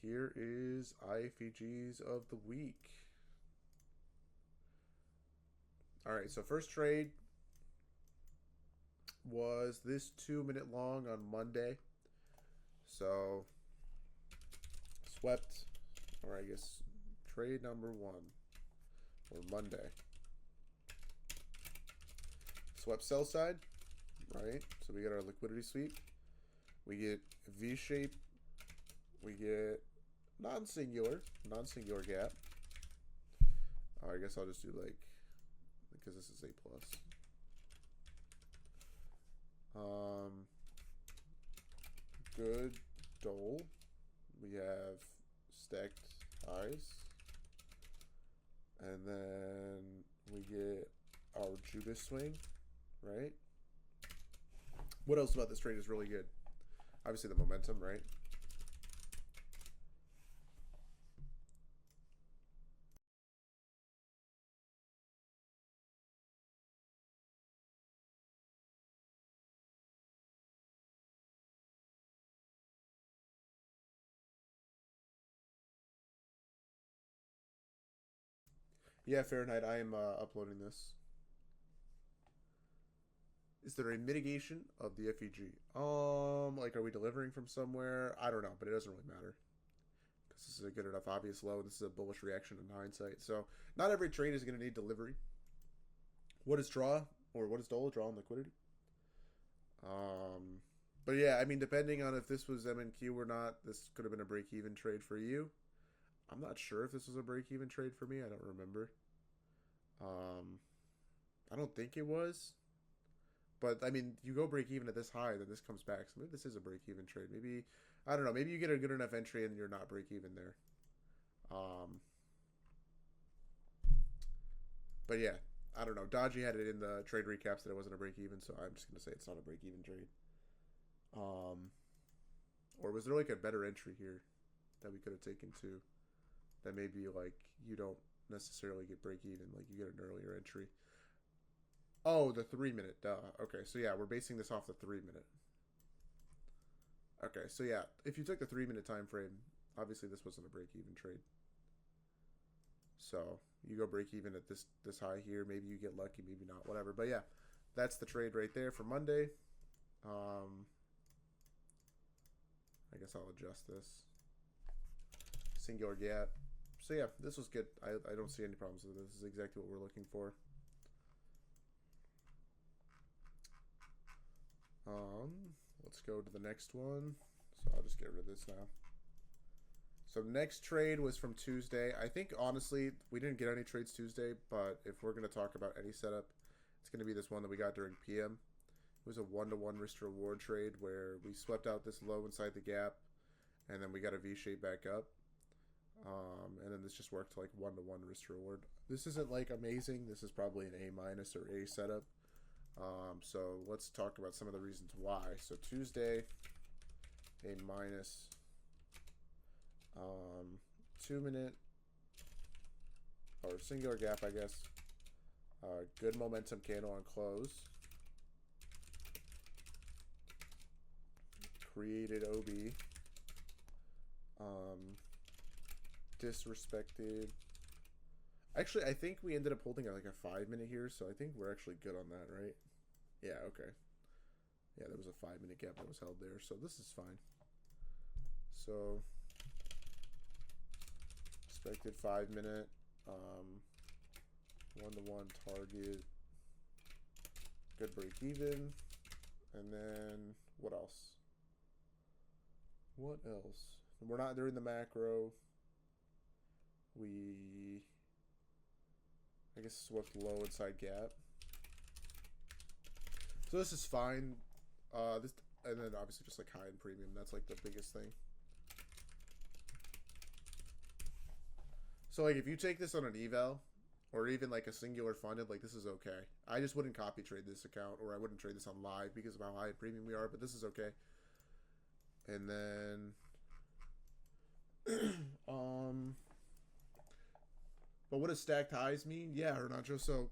here is iFVGs of the week. All right, so first trade was this 2-minute long on Monday. So swept, or I guess trade number one, or Monday. Swept sell side, right? So we get our liquidity sweep. We get V-shape. We get non-singular gap. I guess I'll just do like, because this is A+. Good dole. We have stacked highs. And then we get our Judas swing, right? What else about this trade is really good? Obviously the momentum, right? Yeah, Fahrenheit, I am uploading this. Is there a mitigation of the FEG? Like, are we delivering from somewhere? I don't know, but it doesn't really matter. Because this is a good enough obvious low. This is a bullish reaction in hindsight. So, not every trade is going to need delivery. What is draw? Or what is dole? Draw and liquidity? But yeah, I mean, depending on if this was MNQ or not, this could have been a break-even trade for you. I'm not sure if this was a break-even trade for me. I don't remember. I don't think it was. But, I mean, you go break-even at this high, then this comes back. So maybe this is a break-even trade. Maybe, I don't know. Maybe you get a good enough entry and you're not break-even there. But yeah, I don't know. Dodgy had it in the trade recaps that it wasn't a break-even, so I'm just going to say it's not a break-even trade. Or was there like a better entry here that we could have taken to that maybe like you don't necessarily get break even, like you get an earlier entry? Oh, the 3-minute, duh. Okay, so yeah, we're basing this off the 3-minute. Okay, so yeah, if you took the 3-minute time frame, obviously this wasn't a break even trade. So you go break even at this high here. Maybe you get lucky, maybe not, whatever. But yeah, that's the trade right there for Monday. I guess I'll adjust this. Singular gap. So yeah, this was good. I don't see any problems with this. This is exactly what we're looking for. Let's go to the next one. So I'll just get rid of this now. So next trade was from Tuesday. I think honestly we didn't get any trades Tuesday, but if we're gonna talk about any setup, it's gonna be this one that we got during PM. It was a 1-to-1 risk to reward trade where we swept out this low inside the gap, and then we got a V-shape back up. And then this just worked like 1-to-1 risk to reward. This isn't like amazing. This is probably an A- or A setup. So let's talk about some of the reasons why. So Tuesday, A-, 2-minute or singular gap, I guess. Good momentum candle on close. Created OB. Disrespected. Actually, I think we ended up holding like a 5-minute here, so I think we're actually good on that, right? Yeah, okay. Yeah, there was a 5-minute gap that was held there, so this is fine. So, expected 5-minute, 1-to-1 target, good break even, and then what else? What else? We're not during the macro. We, I guess, swept low inside gap. So this is fine. This, and then obviously just like high and premium. That's like the biggest thing. So like if you take this on an eval, or even like a singular funded, like this is okay. I just wouldn't copy trade this account, or I wouldn't trade this on live because of how high premium we are. But this is okay. And then, but what does stacked highs mean? Yeah, or not just so.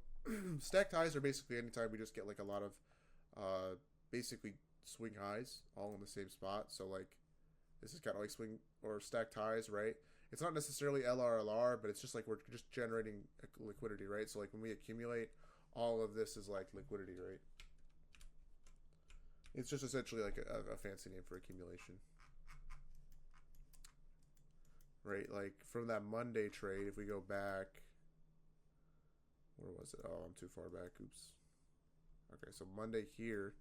Stacked highs are basically anytime we just get like a lot of, basically swing highs all in the same spot. So like, This is kind of like swing or stacked highs, right? It's not necessarily LRLR, but it's just like we're just generating liquidity, right? So like when we accumulate, all of this is like liquidity, right? It's just essentially like a fancy name for accumulation. Right, like from that Monday trade, if we go back, where was it? Oh, I'm too far back. Oops. Okay, so Monday here.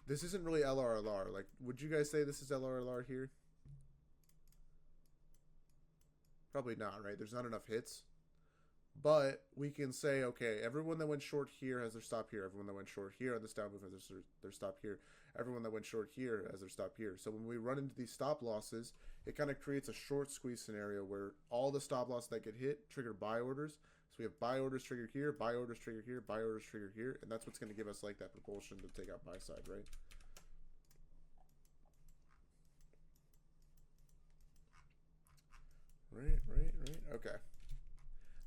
This isn't really LRLR. Like, would you guys say this is LRLR here? Probably not, right? There's not enough hits. But we can say, okay, everyone that went short here has their stop here. Everyone that went short here on this down move has their stop here. Everyone that went short here has their stop here. So when we run into these stop losses, it kind of creates a short squeeze scenario where all the stop losses that get hit trigger buy orders. So we have buy orders triggered here, buy orders triggered here, buy orders triggered here, and that's what's going to give us like that propulsion to take out buy side, right? Right. Okay.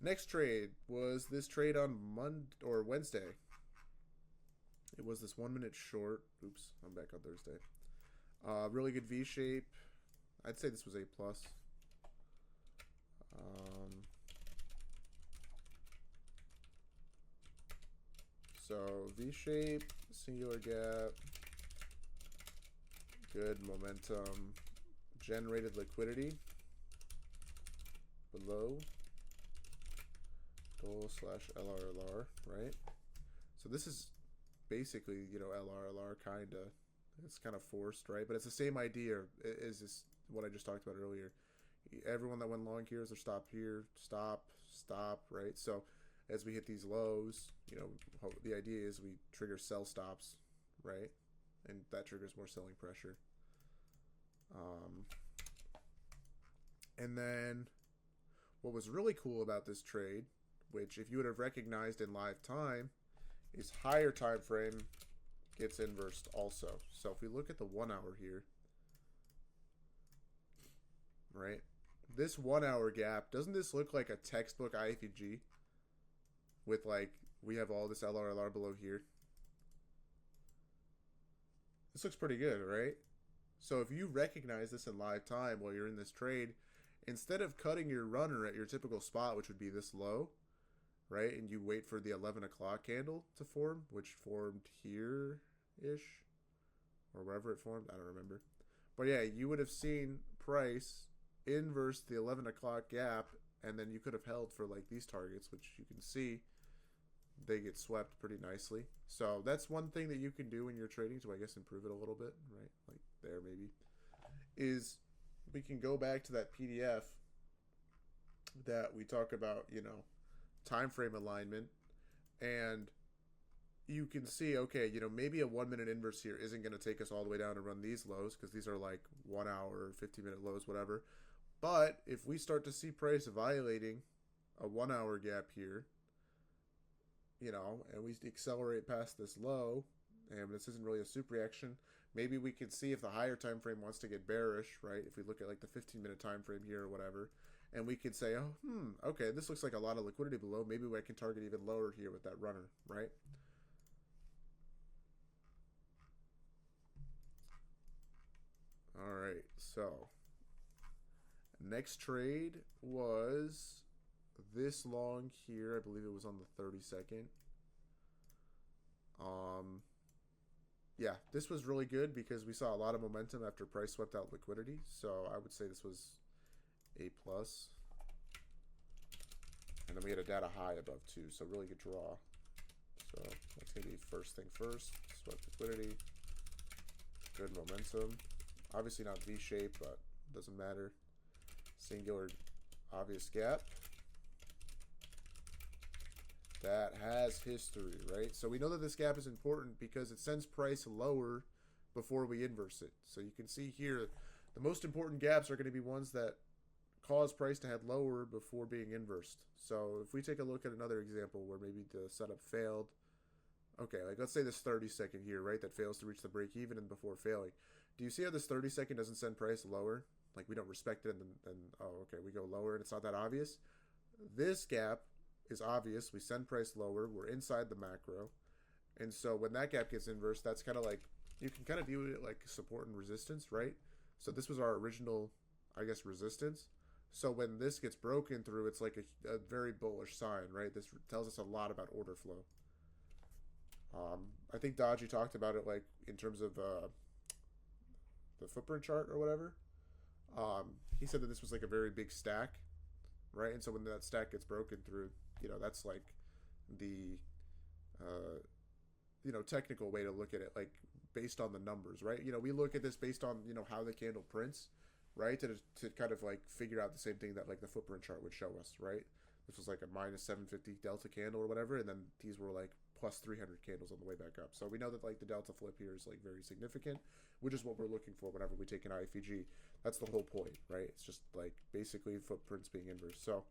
Next trade was this trade on Wednesday. It was this 1 minute short. Oops, I'm back on Thursday. Really good V shape. I'd say this was A plus. So V shape, singular gap, good momentum, generated liquidity below goal / LRLR, right? So this is basically, you know, LRLR kind of. It's kind of forced, right? But it's the same idea as this, what I just talked about earlier. Everyone that went long here is their stop here, stop, right? So as we hit these lows, you know, the idea is we trigger sell stops, right? And that triggers more selling pressure. And then what was really cool about this trade, which if you would have recognized in live time, is higher time frame gets inversed also. So if we look at the 1 hour here, right? This 1 hour gap, doesn't this look like a textbook iFVG? With like, we have all this LRLR below here. This looks pretty good, right? So if you recognize this in live time while you're in this trade, instead of cutting your runner at your typical spot, which would be this low, right? And you wait for the 11 o'clock candle to form, which formed here-ish, or wherever it formed. I don't remember. But yeah, you would have seen price inverse the 11 o'clock gap, and then you could have held for like these targets, which you can see they get swept pretty nicely. So that's one thing that you can do when you're trading to, I guess, improve it a little bit, right? Like there maybe, is we can go back to that PDF that we talk about, you know, time frame alignment, and you can see, okay, you know, maybe a 1 minute inverse here isn't going to take us all the way down and run these lows, because these are like 1 hour, 15-minute lows, whatever. But if we start to see price violating a 1 hour gap here, you know, and we accelerate past this low, and this isn't really a super reaction, maybe we can see if the higher time frame wants to get bearish, right? If we look at like the 15-minute time frame here or whatever, and we could say, oh, okay, this looks like a lot of liquidity below. Maybe I can target even lower here with that runner, right? All right, so next trade was this long here. I believe it was on the 32nd. Yeah, this was really good because we saw a lot of momentum after price swept out liquidity. So I would say this was A plus. And then we had a data high above too, so really good draw. So that's gonna be first thing first. Swept liquidity. Good momentum. Obviously not V shape, but doesn't matter. Singular obvious gap. That has history, right? So we know that this gap is important because it sends price lower before we inverse it. So you can see here, the most important gaps are going to be ones that cause price to head lower before being inversed. So if we take a look at another example where maybe the setup failed, okay, like let's say this 30-second here, right, that fails to reach the break even and before failing. Do you see how this 30-second doesn't send price lower? Like we don't respect it, and then oh, okay, we go lower and it's not that obvious. This gap is obvious. We send price lower. We're inside the macro. And so when that gap gets inversed, that's kind of like, you can kind of view it like support and resistance, right? So this was our original, I guess, resistance. So when this gets broken through, it's like a very bullish sign, right? This tells us a lot about order flow. I think Dodgy talked about it like in terms of the footprint chart or whatever. He said that this was like a very big stack, right? And so when that stack gets broken through, that's like the technical way to look at it, like based on the numbers, right? We look at this based on how the candle prints, right? To kind of like figure out the same thing that like the footprint chart would show us, right? This was like a minus 750 delta candle or whatever, and then these were like plus 300 candles on the way back up. So we know that like the delta flip here is like very significant, which is what we're looking for whenever we take an iFVG. That's the whole point, right? It's just like basically footprints being inverse. So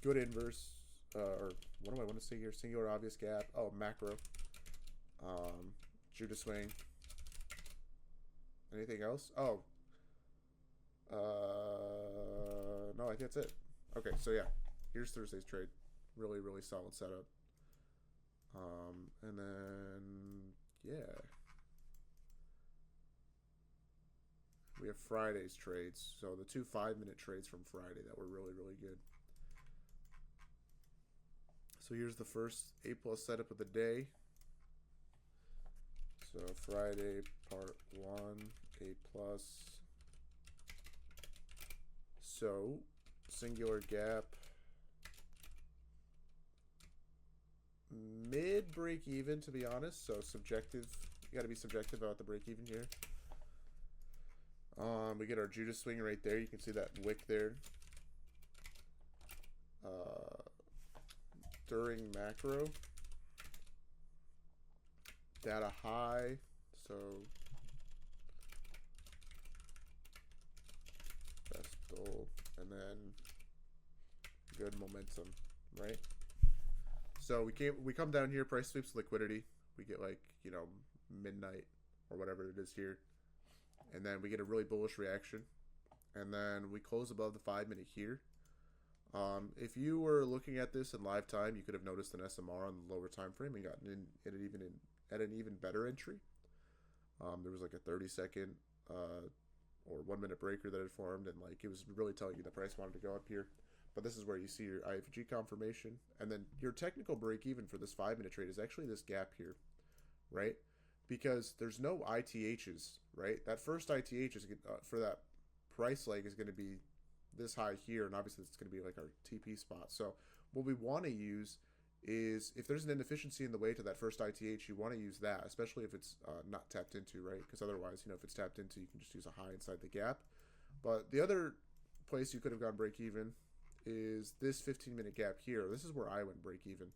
good inverse, or what do I want to say here? Singular obvious gap. Oh, macro. Judah swing. Anything else? Oh. No, I think that's it. Okay, so yeah, here's Thursday's trade. Really, really solid setup. And then, yeah. We have Friday's trades. So the 2 5-minute trades from Friday that were really, really good. So here's the first A+ setup of the day. So Friday, part 1, A+. So singular gap. Mid break even, to be honest. So subjective. You got to be subjective about the break even here. We get our Judah swing right there. You can see that wick there. During macro. Data high. So best goal. And then good momentum, right? So we come down here, price sweeps liquidity. We get like, midnight or whatever it is here. And then we get a really bullish reaction. And then we close above the 5-minute here. If you were looking at this in live time, you could have noticed an SMR on the lower time frame and gotten in at an even better entry. There was like a 30-second or 1-minute breaker that had formed, and like it was really telling you the price wanted to go up here. But this is where you see your iFVG confirmation. And then your technical break even for this 5-minute trade is actually this gap here, right? Because there's no ITHs, right? That first ITH is for that price leg is going to be this high here. And obviously it's going to be like our TP spot. So what we want to use is if there's an inefficiency in the way to that first ITH, you want to use that, especially if it's not tapped into, right? Because otherwise, if it's tapped into, you can just use a high inside the gap. But the other place you could have gone break even is this 15-minute gap here. This is where I went break even,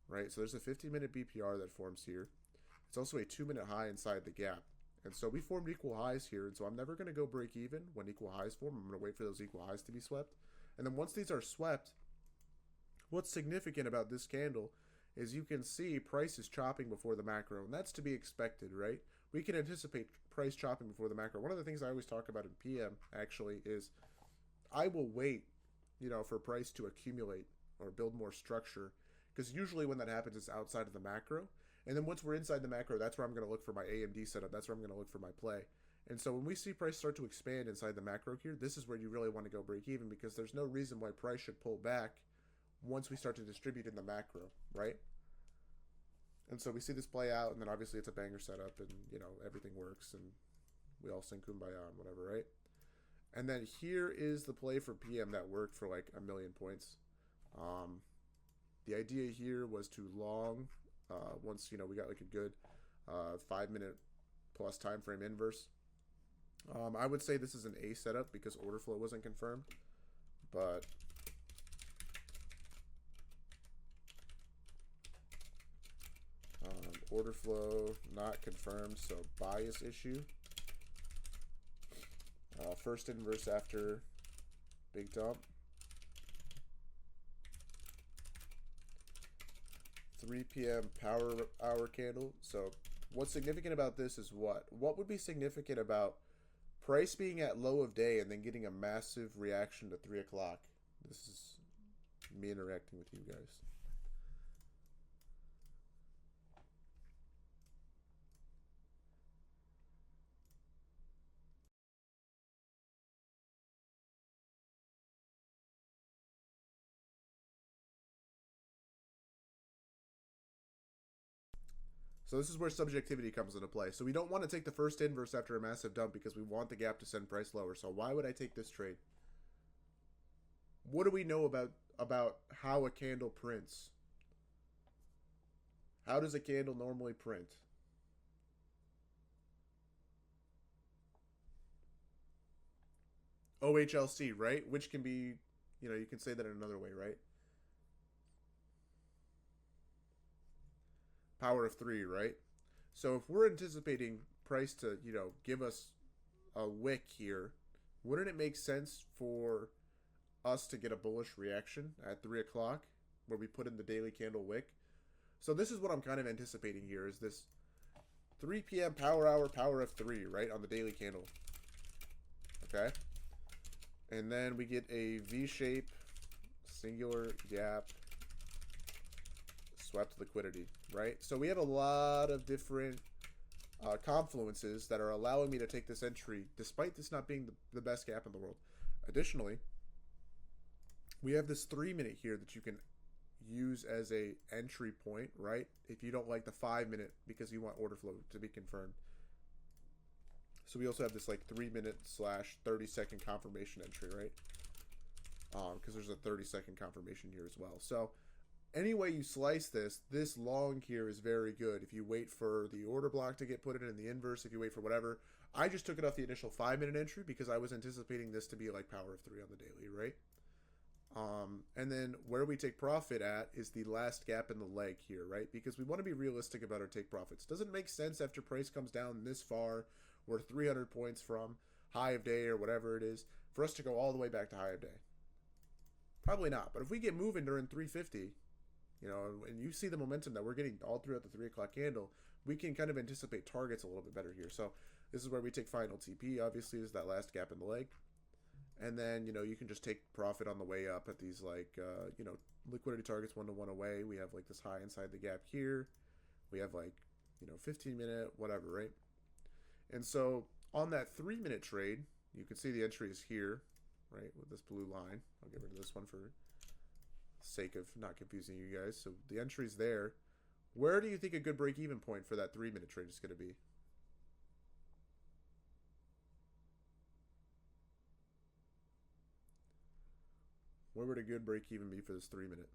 right? So there's a 15-minute BPR that forms here. It's also a 2-minute high inside the gap. And so we formed equal highs here. And so I'm never going to go break even when equal highs form. I'm going to wait for those equal highs to be swept. And then once these are swept, what's significant about this candle is you can see price is chopping before the macro. And that's to be expected, right? We can anticipate price chopping before the macro. One of the things I always talk about in PM, actually, is I will wait for price to accumulate or build more structure. Because usually when that happens, it's outside of the macro. And then once we're inside the macro, that's where I'm going to look for my AMD setup. That's where I'm going to look for my play. And so when we see price start to expand inside the macro here, this is where you really want to go break even, because there's no reason why price should pull back once we start to distribute in the macro, right? And so we see this play out, and then obviously it's a banger setup, and everything works, and we all sing kumbaya and whatever, right? And then here is the play for PM that worked for like 1,000,000 points. The idea here was to long, once we got like a good 5-minute plus time frame inverse. I would say this is an A setup because order flow wasn't confirmed, but order flow not confirmed, so bias issue. First inverse after big dump. 3 p.m. power hour candle. So what's significant about this is what? What would be significant about price being at low of day and then getting a massive reaction to 3 o'clock? This is me interacting with you guys. So this is where subjectivity comes into play. So we don't want to take the first inverse after a massive dump because we want the gap to send price lower. So why would I take this trade? What do we know about how a candle prints? How does a candle normally print? OHLC, right? Which can be, you can say that in another way, right? Power of 3, right? So if we're anticipating price to, give us a wick here, wouldn't it make sense for us to get a bullish reaction at 3 o'clock where we put in the daily candle wick? So this is what I'm kind of anticipating here is this 3 p.m. power hour, power of 3, right, on the daily candle. Okay? And then we get a V-shape, singular gap, swept liquidity, right? So we have a lot of different confluences that are allowing me to take this entry, despite this not being the best gap in the world. Additionally, we have this 3-minute here that you can use as a entry point, right? If you don't like the 5-minute because you want order flow to be confirmed. So we also have this like 3-minute / 30-second confirmation entry, right? Because there's a 30-second confirmation here as well. So any way you slice this long here is very good. If you wait for the order block to get put in the inverse, if you wait for whatever. I just took it off the initial 5-minute entry because I was anticipating this to be like power of 3 on the daily, right? And then where we take profit at is the last gap in the leg here, right? Because we want to be realistic about our take profits. Doesn't make sense after price comes down this far, we're 300 points from high of day or whatever it is, for us to go all the way back to high of day. Probably not. But if we get moving during 350, and you see the momentum that we're getting all throughout the 3 o'clock candle, we can kind of anticipate targets a little bit better here. So this is where we take final TP, obviously, is that last gap in the leg. And then, you can just take profit on the way up at these, like, liquidity targets 1-to-1 away. We have, like, this high inside the gap here. We have, like, 15-minute, whatever, right? And so on that 3-minute trade, you can see the entry is here, right, with this blue line. I'll get rid of this one for sake of not confusing you guys. So the entry's there. Where do you think a good break-even point for that 3-minute trade is going to be? Where would a good break-even be for this 3-minute?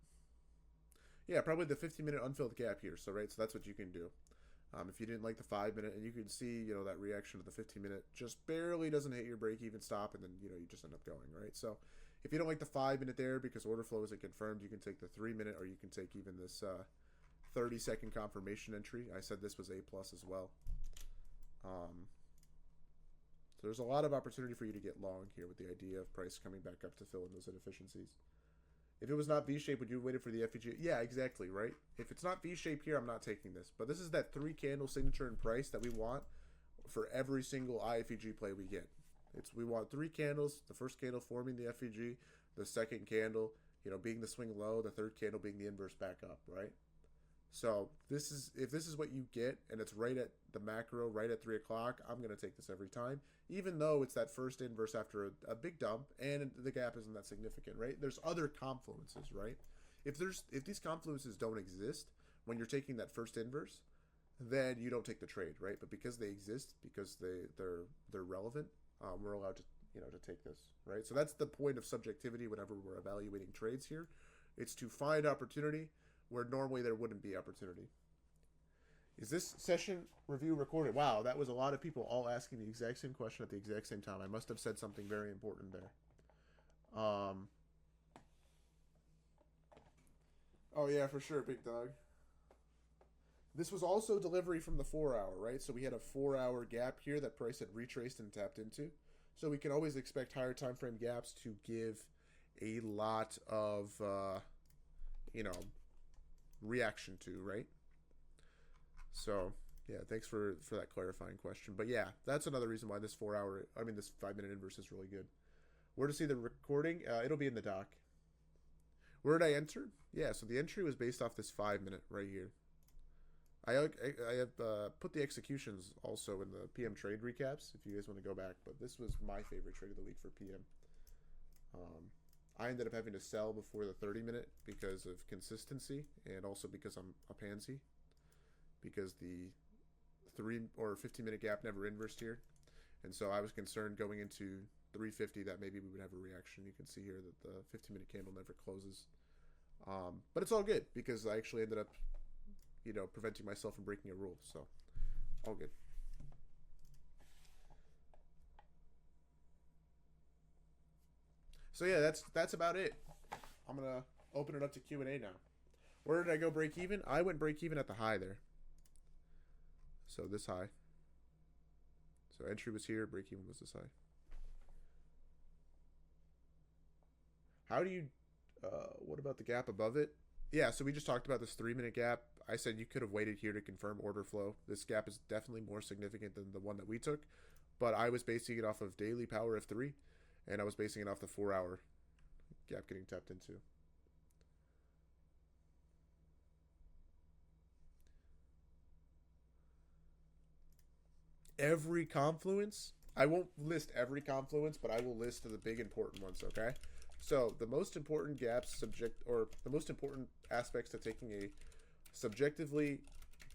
Yeah, probably the 15-minute unfilled gap here. So, right, so that's what you can do. If you didn't like the 5-minute, and you can see, that reaction to the 15-minute just barely doesn't hit your break-even stop, and then, you just end up going, right? So if you don't like the 5-minute there because order flow isn't confirmed, you can take the 3-minute, or you can take even this 30-second confirmation entry. I said this was A+ as well. So there's a lot of opportunity for you to get long here with the idea of price coming back up to fill in those inefficiencies. If it was not V-shape, would you have waited for the iFVG? Yeah, exactly, right? If it's not V-shape here, I'm not taking this. But this is that 3-candle signature in price that we want for every single iFVG play we get. We want 3 candles, the first candle forming the iFVG, the second candle, being the swing low, the third candle being the inverse back up, right? So if this is what you get and it's right at the macro, right at 3 o'clock, I'm going to take this every time, even though it's that first inverse after a big dump and the gap isn't that significant, right? There's other confluences, right? If these confluences don't exist when you're taking that first inverse, then you don't take the trade, right? But because they exist, because they're relevant, we're allowed to to take this, right? So that's the point of subjectivity whenever we're evaluating trades here. It's to find opportunity where normally there wouldn't be opportunity. Is this session review recorded? Wow, that was a lot of people all asking the exact same question at the exact same time. I must have said something very important there. Oh yeah, for sure, big dog. This was also delivery from the 4-hour, right? So we had a 4-hour gap here that price had retraced and tapped into. So we can always expect higher time frame gaps to give a lot of, reaction to, right? So yeah, thanks for that clarifying question. But yeah, that's another reason why this 5-minute inverse is really good. Where to see the recording? It'll be in the doc. Where did I enter? Yeah, so the entry was based off this 5-minute right here. I have put the executions also in the PM trade recaps if you guys want to go back, but this was my favorite trade of the week for PM. I ended up having to sell before the 30-minute because of consistency and also because I'm a pansy. because the 3 or 15-minute gap never inversed here. And so I was concerned going into 350 that maybe we would have a reaction. You can see here that the 15-minute candle never closes. But it's all good because I actually ended up, preventing myself from breaking a rule. So all good. So yeah, that's about it. I'm gonna open it up to Q&A now. Where did I go break even? I went break even at the high there. So this high. So entry was here, break even was this high. How do you, what about the gap above it? Yeah, so we just talked about this 3-minute gap. I said you could have waited here to confirm order flow. This gap is definitely more significant than the one that we took, but I was basing it off of daily power of 3, and I was basing it off the 4-hour gap getting tapped into. Every confluence, I won't list every confluence, but I will list the big important ones, okay? So the most important gaps the most important aspects to taking a subjectively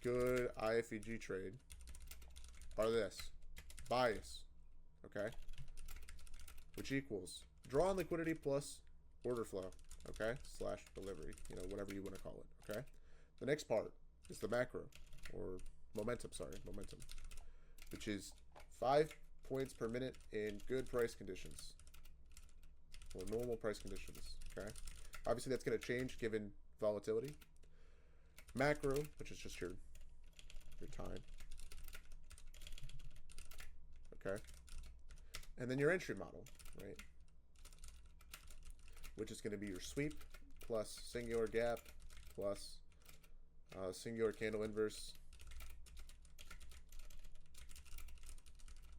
good iFVG trade are this: bias, okay, which equals draw on liquidity plus order flow, okay, slash delivery, whatever you want to call it, okay? The next part is the macro, or momentum, which is 5 points per minute in good price conditions, or normal price conditions, okay? Obviously, that's going to change given volatility. Macro, which is just your time, okay? And then your entry model, right? Which is going to be your sweep plus singular gap plus singular candle inverse,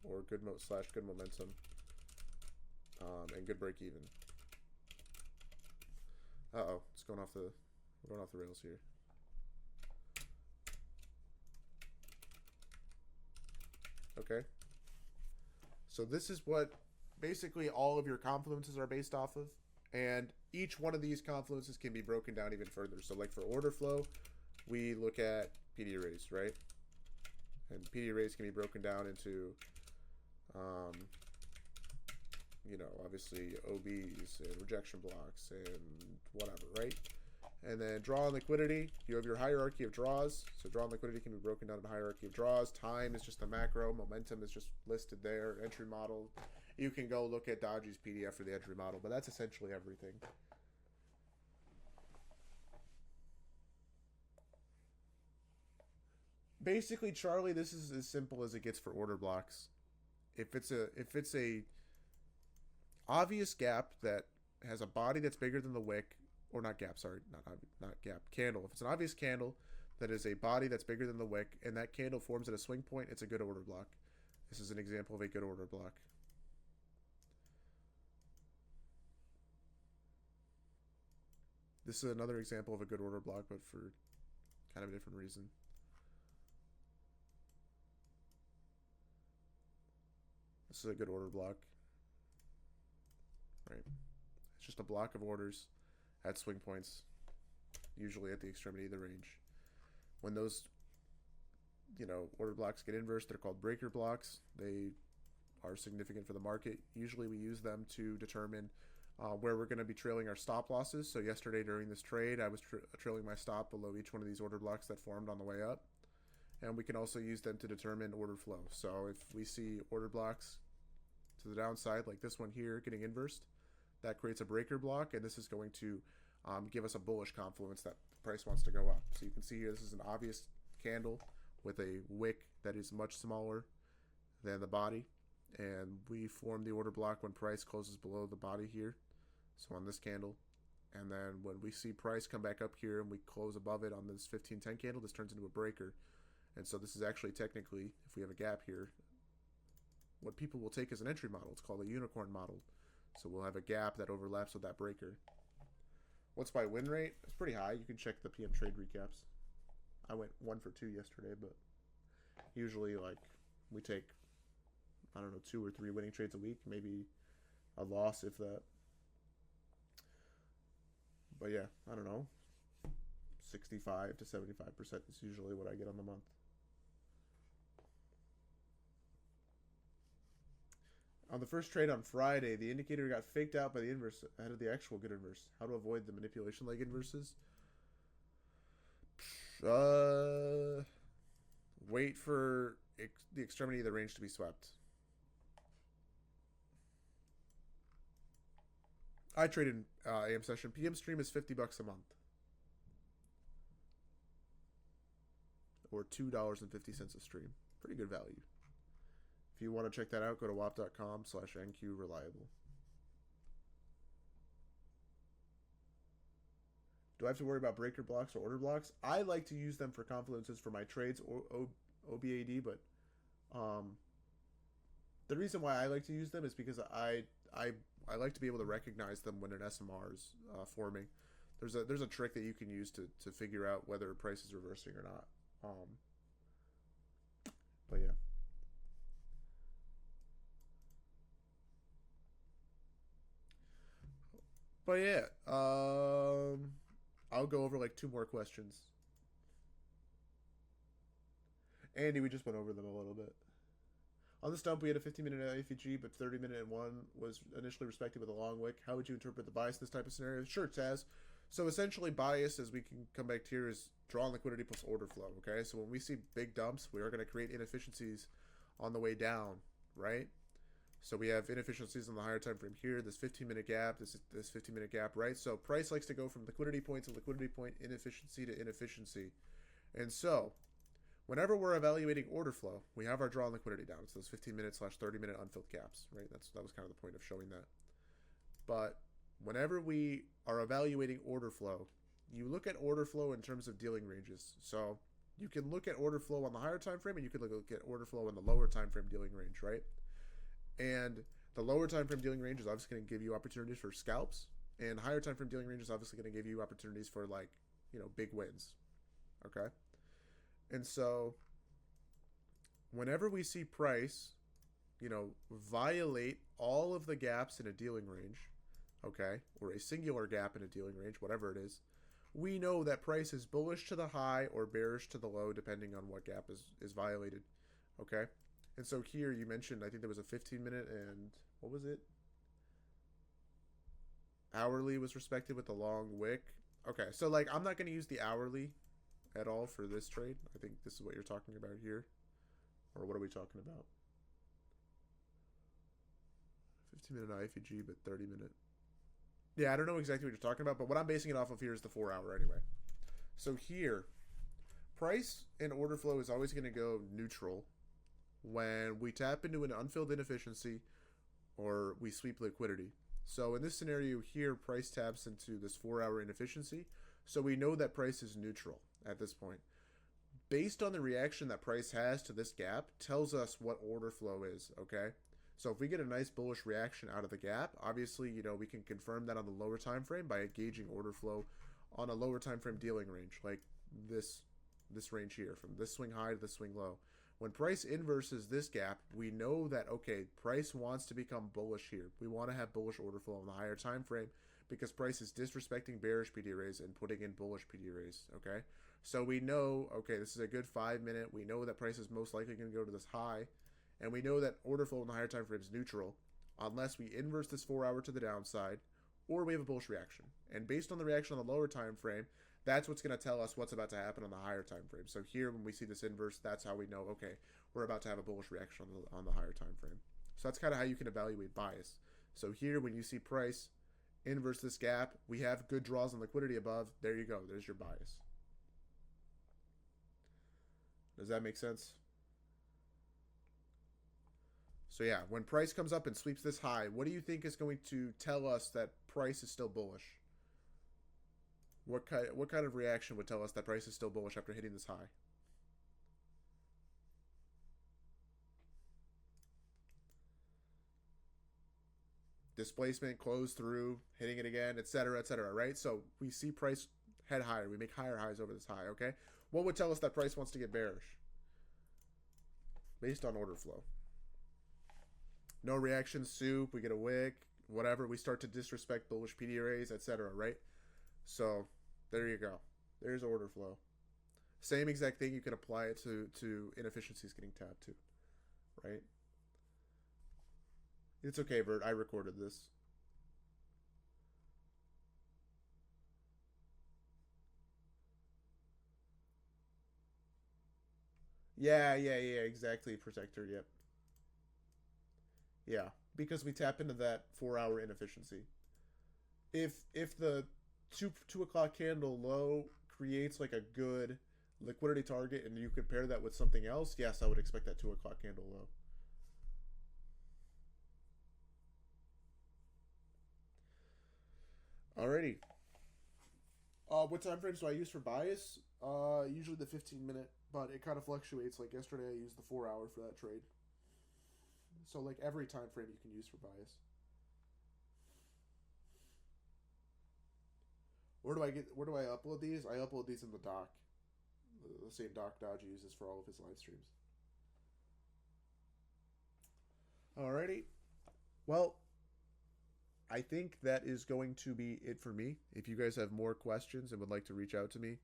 or good good momentum, and good break even. It's we're going off the rails here. Okay. So this is what basically all of your confluences are based off of, and each one of these confluences can be broken down even further. So like for order flow, we look at PD arrays, right? And PD arrays can be broken down into obviously OBs and rejection blocks and whatever, right? And then draw on liquidity, you have your hierarchy of draws. So draw on liquidity can be broken down into hierarchy of draws. Time is just the macro. Momentum is just listed there. Entry model. You can go look at Dodgy's PDF for the entry model, but that's essentially everything. Basically, Charlie, this is as simple as it gets for order blocks. If it's a obvious gap that has a body that's bigger than the wick, or not gap, sorry, not gap, candle. If it's an obvious candle that is a body that's bigger than the wick, and that candle forms at a swing point, it's a good order block. This is an example of a good order block. This is another example of a good order block, but for kind of a different reason. This is a good order block, right? It's just a block of orders at swing points, usually at the extremity of the range. When those, order blocks get inversed, they're called breaker blocks. They are significant for the market. Usually we use them to determine where we're going to be trailing our stop losses. So yesterday during this trade, I was trailing my stop below each one of these order blocks that formed on the way up. And we can also use them to determine order flow. So if we see order blocks to the downside, like this one here getting inversed, that creates a breaker block, and this is going to give us a bullish confluence that the price wants to go up. So you can see here, this is an obvious candle with a wick that is much smaller than the body, and we form the order block when price closes below the body here, so on this candle. And then when we see price come back up here and we close above it on this 1510 candle, this turns into a breaker. And so this is actually technically, if we have a gap here, what people will take as an entry model. It's called a unicorn model. So we'll have a gap that overlaps with that breaker. What's my win rate? It's pretty high. You can check the PM trade recaps. I went 1 for 2 yesterday, but usually we take, 2 or 3 winning trades a week, maybe a loss if that. But yeah, 65 to 75% is usually what I get on the month. On the first trade on Friday, the indicator got faked out by the inverse ahead of the actual good inverse. How to avoid the manipulation leg inverses? Wait for the extremity of the range to be swept. I traded AM session. PM stream is $50 a month, or $2.50 a stream. Pretty good value. If you want to check that out, go to wap.com/NQReliable. Do I have to worry about breaker blocks or order blocks? I like to use them for confluences for my trades or OBAD, but the reason why I like to use them is because I like to be able to recognize them when an SMR is forming. There's a trick that you can use to figure out whether a price is reversing or not. But yeah. But yeah, I'll go over like 2 more questions. Andy, we just went over them a little bit. On the stump, we had a 15-minute iFVG, but 30-minute and 1 was initially respected with a long wick. How would you interpret the bias in this type of scenario? Sure, Taz. So essentially, bias, as we can come back to here, is drawn liquidity plus order flow, okay? So when we see big dumps, we are going to create inefficiencies on the way down, right? So we have inefficiencies on the higher time frame here, this 15-minute gap, this 15-minute gap, right? So price likes to go from liquidity point to liquidity point, inefficiency to inefficiency. And so whenever we're evaluating order flow, we have our draw and liquidity down. It's those 15-minute/30-minute unfilled gaps, right? That was kind of the point of showing that. But whenever we are evaluating order flow, you look at order flow in terms of dealing ranges. So you can look at order flow on the higher time frame, and you can look at order flow in the lower time frame dealing range, right? And the lower time frame dealing range is obviously going to give you opportunities for scalps, and higher time frame dealing range is obviously going to give you opportunities for, like, big wins. Okay? And so whenever we see price, violate all of the gaps in a dealing range, okay, or a singular gap in a dealing range, whatever it is, we know that price is bullish to the high or bearish to the low, depending on what gap is violated. Okay? And so here you mentioned, I think there was a 15-minute and what was it? Hourly was respected with the long wick. Okay, so like I'm not going to use the hourly at all for this trade. I think this is what you're talking about here. Or what are we talking about? 15-minute iFVG, but 30-minute. Yeah, I don't know exactly what you're talking about, but what I'm basing it off of here is the 4-hour anyway. So here, price and order flow is always going to go neutral when we tap into an unfilled inefficiency or we sweep liquidity. So in this scenario here, price taps into this 4-hour inefficiency. So we know that price is neutral at this point. Based on the reaction that price has to this gap, tells us what order flow is, okay? So if we get a nice bullish reaction out of the gap, obviously, we can confirm that on the lower time frame by gauging order flow on a lower time frame dealing range, like this range here, from this swing high to the swing low. When price inverses this gap, we know that, okay, price wants to become bullish here. We want to have bullish order flow on the higher time frame because price is disrespecting bearish PD arrays and putting in bullish PD arrays, okay? So we know, okay, this is a good 5-minute. We know that price is most likely going to go to this high, and we know that order flow on the higher time frame is neutral unless we inverse this 4-hour to the downside or we have a bullish reaction. And based on the reaction on the lower time frame, that's what's going to tell us what's about to happen on the higher time frame. So here, when we see this inverse, that's how we know, okay, we're about to have a bullish reaction on the higher time frame. So that's kind of how you can evaluate bias. So here, when you see price inverse this gap, we have good draws and liquidity above. There you go. There's your bias. Does that make sense? So yeah, when price comes up and sweeps this high, what do you think is going to tell us that price is still bullish? What kind of reaction would tell us that price is still bullish after hitting this high? Displacement, close through, hitting it again, etc., right? So we see price head higher. We make higher highs over this high, okay? What would tell us that price wants to get bearish? Based on order flow. No reaction, soup, we get a wick, whatever. We start to disrespect bullish PD arrays, etc., right? So there you go. There's order flow. Same exact thing. You can apply it to inefficiencies getting tapped too, right? It's okay, Vert. I recorded this. Yeah. Exactly, Protector. Yep. Yeah, because we tap into that 4 hour inefficiency. If the two o'clock candle low creates like a good liquidity target, and you compare that with something else, yes, I would expect that 2 o'clock candle low. Alrighty. What time frames do I use for bias? Usually the 15 minute, but it kind of fluctuates. Like yesterday, I used the 4 hour for that trade. So like every time frame you can use for bias. Where do I upload these? I upload these in the doc. The same doc Dodge uses for all of his live streams. Alrighty. Well, I think that is going to be it for me. If you guys have more questions and would like to reach out to me,